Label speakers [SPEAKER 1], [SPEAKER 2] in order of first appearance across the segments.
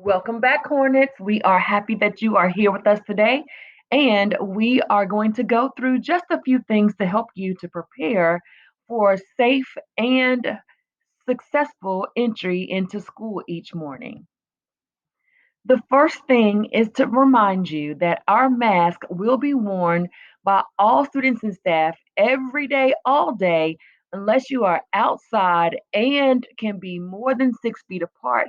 [SPEAKER 1] Welcome back, Hornets. We are happy that you are here with us today. And we are going to go through just a few things to help you to prepare for safe and successful entry into school each morning. The first thing is to remind you that our mask will be worn by all students and staff every day, all day, unless you are outside and can be more than 6 feet apart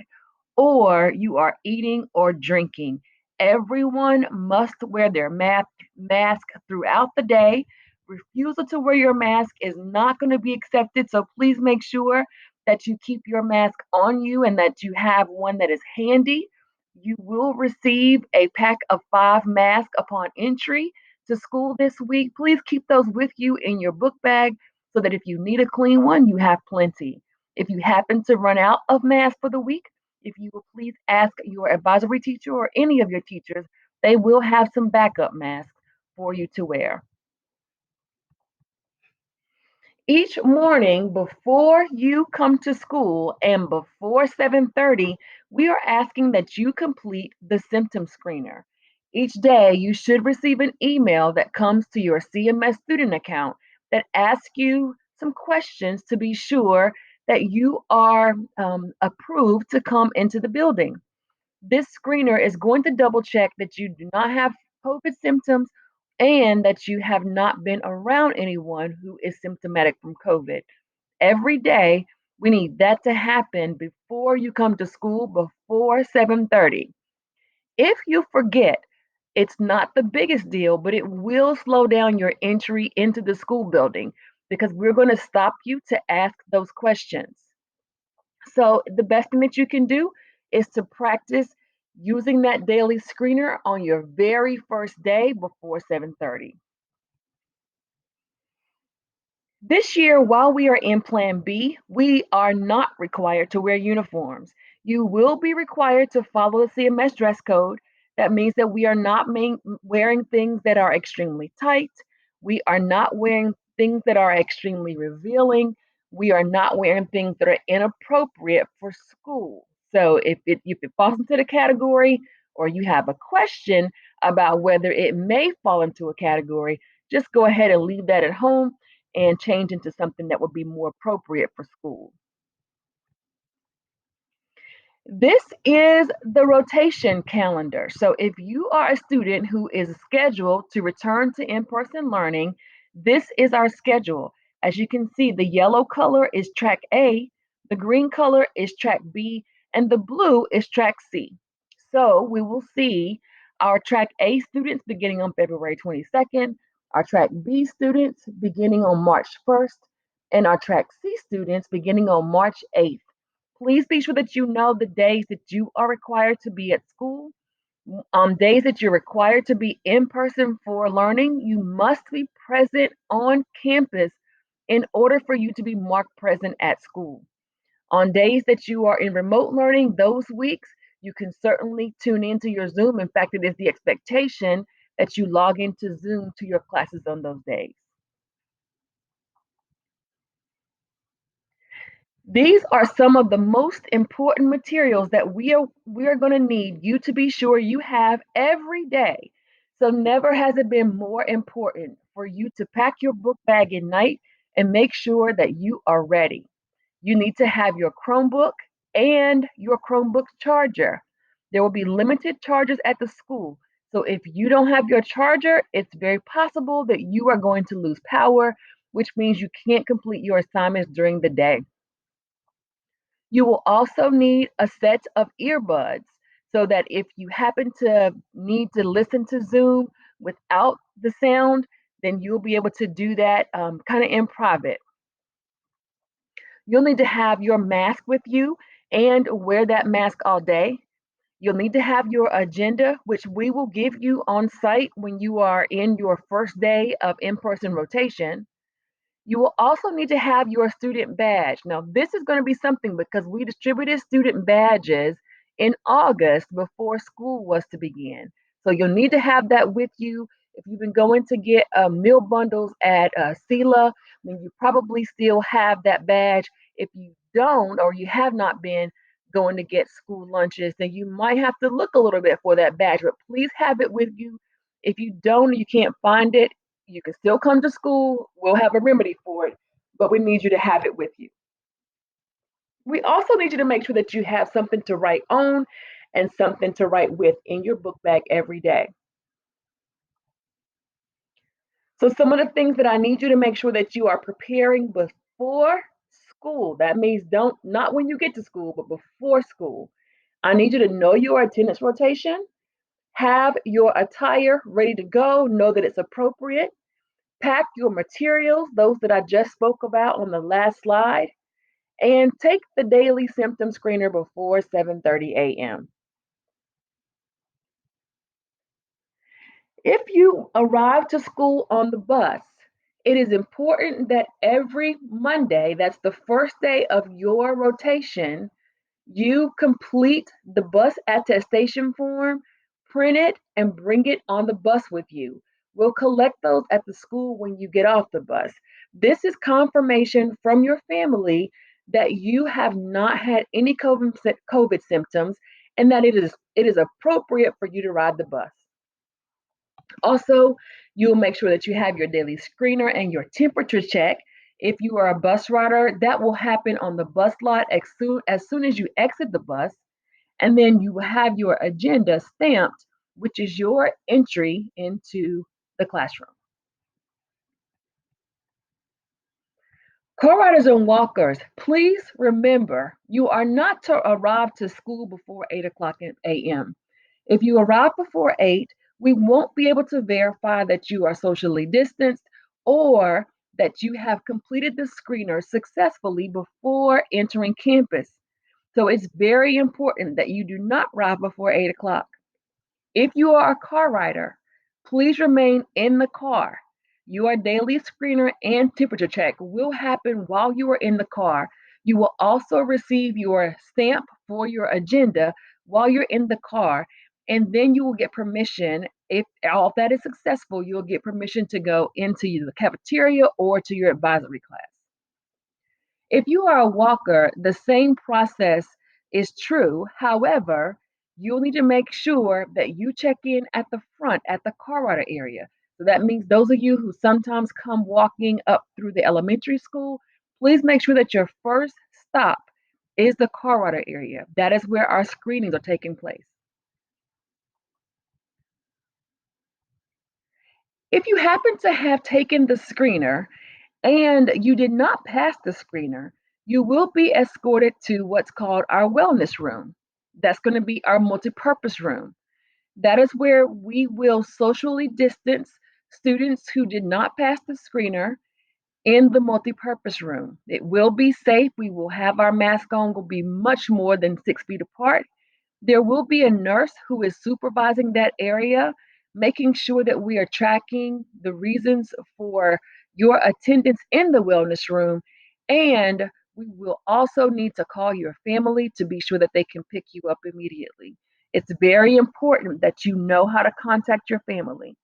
[SPEAKER 1] or you are eating or drinking. Everyone must wear their mask throughout the day. Refusal to wear your mask is not going to be accepted, so please make sure that you keep your mask on you and that you have one that is handy. You will receive a pack of 5 masks upon entry to school this week. Please keep those with you in your book bag so that if you need a clean one, you have plenty. If you happen to run out of masks for the week, if you will please ask your advisory teacher or any of your teachers, they will have some backup masks for you to wear. Each morning before you come to school and before 7:30, we are asking that you complete the symptom screener. Each day you should receive an email that comes to your CMS student account that asks you some questions to be sure that you are approved to come into the building. This screener is going to double check that you do not have COVID symptoms and that you have not been around anyone who is symptomatic from COVID. Every day, we need that to happen before you come to school before 7:30. If you forget, it's not the biggest deal, but it will slow down your entry into the school building because we're going to stop you to ask those questions. So the best thing that you can do is to practice using that daily screener on your very first day before 7:30. This year, while we are in Plan B, we are not required to wear uniforms. You will be required to follow the CMS dress code. That means that we are not wearing things that are extremely tight. We are not wearing things that are extremely revealing. We are not wearing things that are inappropriate for school. So if it falls into the category or you have a question about whether it may fall into a category, just go ahead and leave that at home and change into something that would be more appropriate for school. This is the rotation calendar. So if you are a student who is scheduled to return to in-person learning, this is our schedule. As you can see, the yellow color is track A, the green color is track B, and the blue is track C. So we will see our track A students beginning on February 22nd, our track B students beginning on March 1st, and our track C students beginning on March 8th. Please be sure that you know the days that you are required to be at school. Days that you're required to be in person for learning, you must be present on campus in order for you to be marked present at school. On days that you are in remote learning, those weeks, you can certainly tune into your Zoom. In fact, it is the expectation that you log into Zoom to your classes on those days. These are some of the most important materials that we are going to need you to be sure you have every day. So never has it been more important for you to pack your book bag at night and make sure that you are ready. You need to have your Chromebook and your Chromebook charger. There will be limited chargers at the school. So if you don't have your charger, it's very possible that you are going to lose power, which means you can't complete your assignments during the day. You will also need a set of earbuds so that if you happen to need to listen to Zoom without the sound, then you'll be able to do that kind of in private. You'll need to have your mask with you and wear that mask all day. You'll need to have your agenda, which we will give you on site when you are in your first day of in person rotation. You will also need to have your student badge. Now, this is going to be something because we distributed student badges in August before school was to begin. So you'll need to have that with you. If you've been going to get meal bundles at SELA, then you probably still have that badge. If you don't or you have not been, going to get school lunches, then you might have to look a little bit for that badge, but please have it with you. If you don't, you can't find it, you can still come to school. We'll have a remedy for it, but we need you to have it with you. We also need you to make sure that you have something to write on and something to write with in your book bag every day. So some of the things that I need you to make sure that you are preparing before school. That means don't not when you get to school, but before school. I need you to know your attendance rotation, have your attire ready to go, know that it's appropriate, pack your materials, those that I just spoke about on the last slide, and take the daily symptom screener before 7:30 a.m. If you arrive to school on the bus, it is important that every Monday, that's the first day of your rotation, you complete the bus attestation form, print it, and bring it on the bus with you. We'll collect those at the school when you get off the bus. This is confirmation from your family that you have not had any COVID symptoms and that it is appropriate for you to ride the bus. Also, you'll make sure that you have your daily screener and your temperature check. If you are a bus rider, that will happen on the bus lot as soon as you exit the bus. And then you will have your agenda stamped, which is your entry into the classroom. Co-riders and walkers, please remember you are not to arrive to school before 8 o'clock a.m. If you arrive before 8, we won't be able to verify that you are socially distanced or that you have completed the screener successfully before entering campus. So it's very important that you do not arrive before 8 o'clock. If you are a car rider, please remain in the car. Your daily screener and temperature check will happen while you are in the car. You will also receive your stamp for your agenda while you're in the car, and then you will get permission. If all of that is successful, you'll get permission to go into the cafeteria or to your advisory class. If you are a walker, the same process is true. However, you'll need to make sure that you check in at the front at the car rider area. So that means those of you who sometimes come walking up through the elementary school, please make sure that your first stop is the car rider area. That is where our screenings are taking place. If you happen to have taken the screener and you did not pass the screener, you will be escorted to what's called our wellness room. That's going to be our multipurpose room. That is where we will socially distance students who did not pass the screener in the multipurpose room. It will be safe. We will have our mask on, will be much more than 6 feet apart. There will be a nurse who is supervising that area, making sure that we are tracking the reasons for your attendance in the wellness room. And we will also need to call your family to be sure that they can pick you up immediately. It's very important that you know how to contact your family.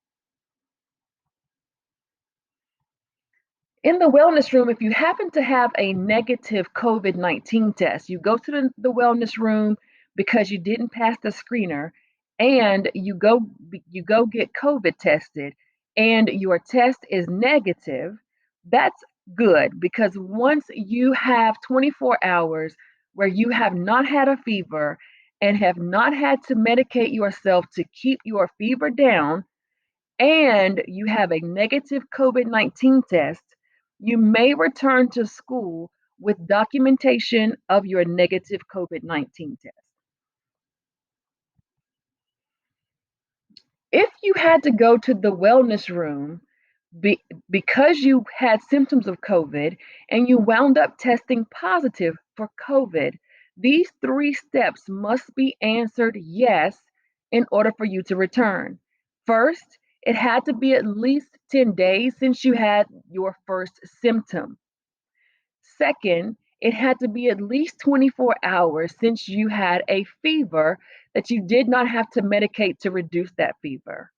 [SPEAKER 1] In the wellness room, if you happen to have a negative COVID-19 test, you go to the wellness room because you didn't pass the screener and you go get COVID tested and your test is negative. That's good because once you have 24 hours where you have not had a fever and have not had to medicate yourself to keep your fever down, and you have a negative COVID-19 test, you may return to school with documentation of your negative COVID-19 test. If you had to go to the wellness room be, because you had symptoms of COVID and you wound up testing positive for COVID, these three steps must be answered yes in order for you to return. First, it had to be at least 10 days since you had your first symptom. Second, it had to be at least 24 hours since you had a fever that you did not have to medicate to reduce that fever.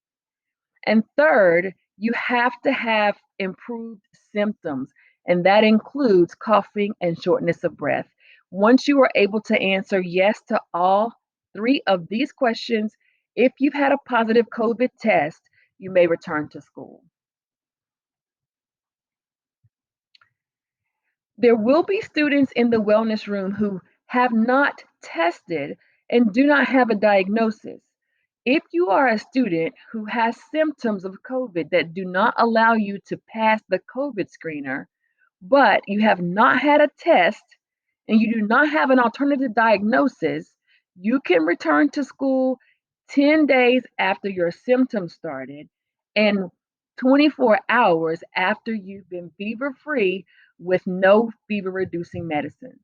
[SPEAKER 1] And third, you have to have improved symptoms, and that includes coughing and shortness of breath. Once you are able to answer yes to all three of these questions, if you've had a positive COVID test, you may return to school. There will be students in the wellness room who have not tested and do not have a diagnosis. If you are a student who has symptoms of COVID that do not allow you to pass the COVID screener, but you have not had a test and you do not have an alternative diagnosis, you can return to school 10 days after your symptoms started and 24 hours after you've been fever free with no fever reducing medicines.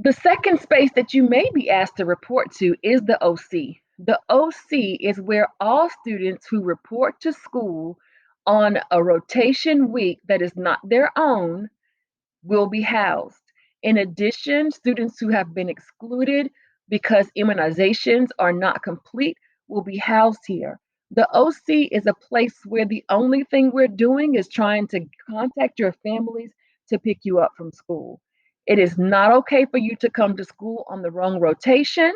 [SPEAKER 1] The second space that you may be asked to report to is the OC. The OC is where all students who report to school on a rotation week that is not their own will be housed. In addition, students who have been excluded because immunizations are not complete will be housed here. The OC is a place where the only thing we're doing is trying to contact your families to pick you up from school. It is not okay for you to come to school on the wrong rotation.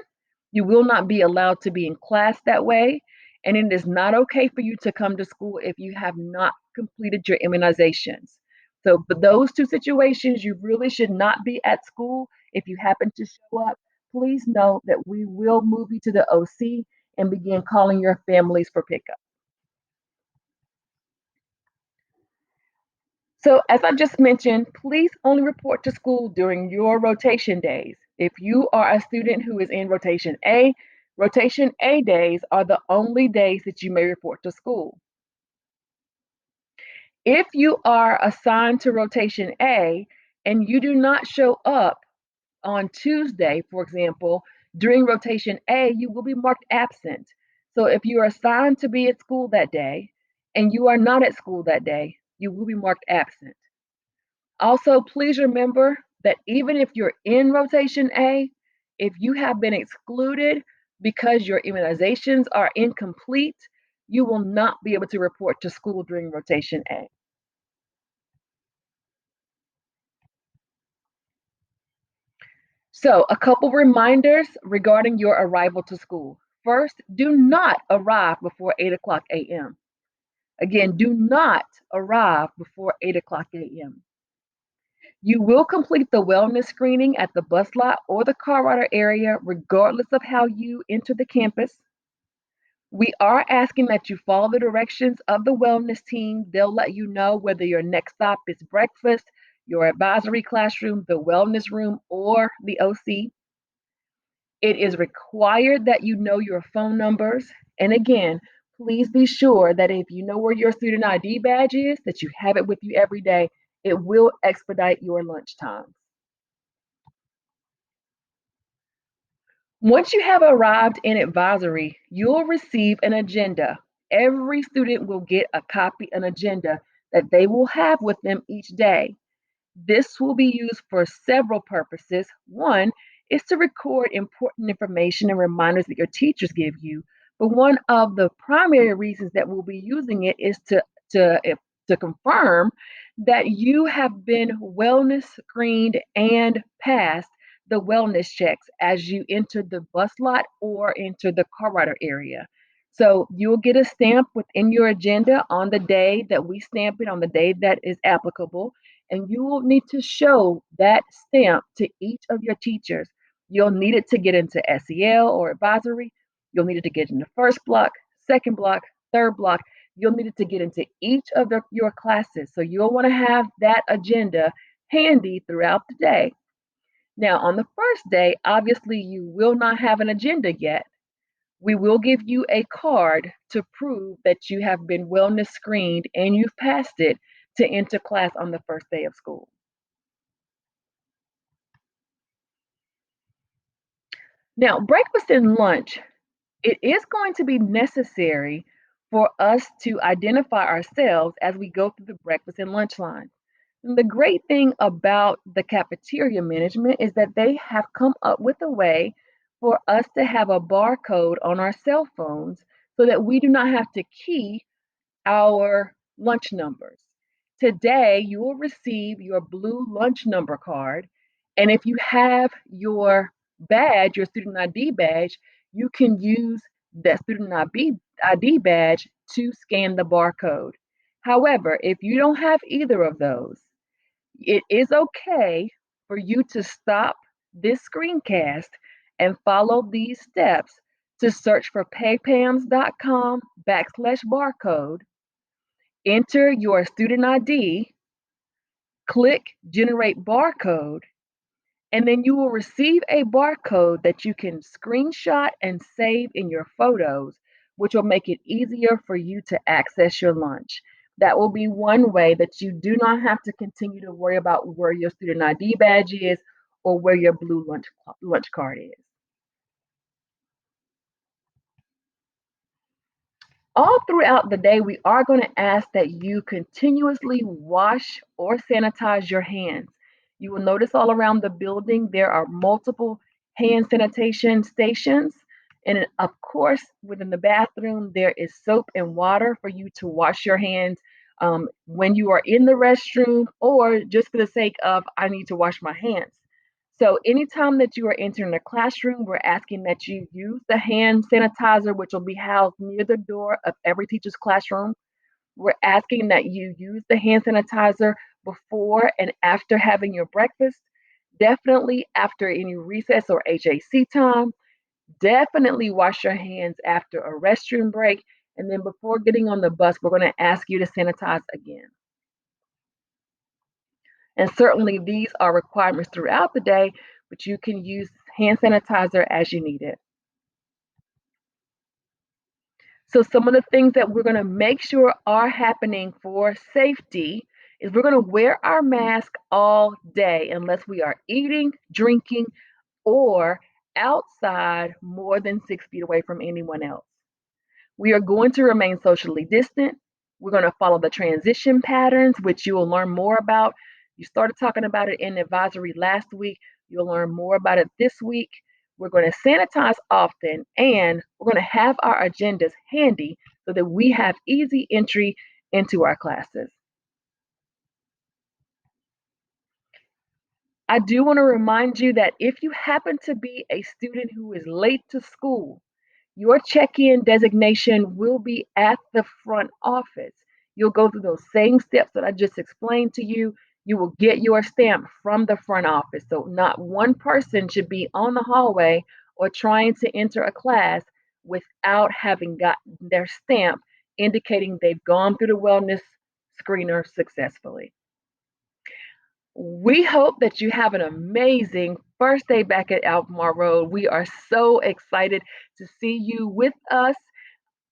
[SPEAKER 1] You will not be allowed to be in class that way. And it is not okay for you to come to school if you have not completed your immunizations. So for those two situations, you really should not be at school. If you happen to show up, please know that we will move you to the OC and begin calling your families for pickup. So as I just mentioned, please only report to school during your rotation days. If you are a student who is in rotation A days are the only days that you may report to school. If you are assigned to rotation A and you do not show up on Tuesday, for example, during rotation A, you will be marked absent. So if you are assigned to be at school that day and you are not at school that day, you will be marked absent. Also, please remember that even if you're in rotation A, if you have been excluded because your immunizations are incomplete, you will not be able to report to school during rotation A. So, a couple reminders regarding your arrival to school. First, do not arrive before 8 o'clock a.m. Again, do not arrive before 8 o'clock a.m. You will complete the wellness screening at the bus lot or the car rider area, regardless of how you enter the campus. We are asking that you follow the directions of the wellness team. They'll let you know whether your next stop is breakfast, your advisory classroom, the wellness room, or the OC. It is required that you know your phone numbers. And again, please be sure that if you know where your student ID badge is, that you have it with you every day. It will expedite your lunch times. Once you have arrived in advisory, you'll receive an agenda. Every student will get a copy, an agenda that they will have with them each day. This will be used for several purposes. One is to record important information and reminders that your teachers give you. But one of the primary reasons that we'll be using it is to confirm that you have been wellness screened and passed the wellness checks as you enter the bus lot or enter the car rider area. So you'll get a stamp within your agenda on the day that we stamp it, on the day that is applicable, and you will need to show that stamp to each of your teachers. You'll need it to get into SEL or advisory. You'll need it to get into first block, second block, third block. You'll need it to get into each of your classes. So you'll want to have that agenda handy throughout the day. Now, on the first day, obviously, you will not have an agenda yet. We will give you a card to prove that you have been wellness screened and you've passed it to enter class on the first day of school. Now, breakfast and lunch, it is going to be necessary for us to identify ourselves as we go through the breakfast and lunch line. And the great thing about the cafeteria management is that they have come up with a way for us to have a barcode on our cell phones so that we do not have to key our lunch numbers. Today, you will receive your blue lunch number card. And if you have your badge, your student ID badge, you can use that student ID badge to scan the barcode. However, if you don't have either of those, it is okay for you to stop this screencast and follow these steps to search for paypams.com/barcode, enter your student ID, click generate barcode, and then you will receive a barcode that you can screenshot and save in your photos, which will make it easier for you to access your lunch. That will be one way that you do not have to continue to worry about where your student ID badge is or where your blue lunch card is. All throughout the day, we are going to ask that you continuously wash or sanitize your hands. You will notice all around the building there are multiple hand sanitation stations. And of course, within the bathroom, there is soap and water for you to wash your hands when you are in the restroom or just for the sake of, I need to wash my hands. So anytime that you are entering a classroom, we're asking that you use the hand sanitizer, which will be housed near the door of every teacher's classroom. We're asking that you use the hand sanitizer before and after having your breakfast, definitely after any recess or HAC time, definitely wash your hands after a restroom break, and then before getting on the bus, we're going to ask you to sanitize again. And certainly these are requirements throughout the day, but you can use hand sanitizer as you need it. So some of the things that we're going to make sure are happening for safety is we're going to wear our mask all day unless we are eating, drinking, or outside more than 6 feet away from anyone else. We are going to remain socially distant. We're going to follow the transition patterns, which you will learn more about. You started talking about it in advisory last week. You'll learn more about it this week. We're going to sanitize often, and we're going to have our agendas handy so that we have easy entry into our classes. I do want to remind you that if you happen to be a student who is late to school, your check-in designation will be at the front office. You'll go through those same steps that I just explained to you. You will get your stamp from the front office. So not one person should be on the hallway or trying to enter a class without having gotten their stamp indicating they've gone through the wellness screener successfully. We hope that you have an amazing first day back at Albemarle Road. We are so excited to see you with us.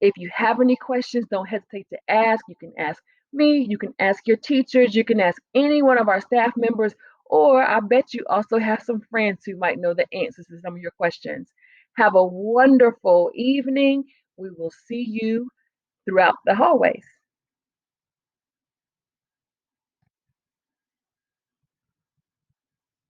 [SPEAKER 1] If you have any questions, don't hesitate to ask. You can ask me, you can ask your teachers, you can ask any one of our staff members, or I bet you also have some friends who might know the answers to some of your questions. Have a wonderful evening. We will see you throughout the hallways.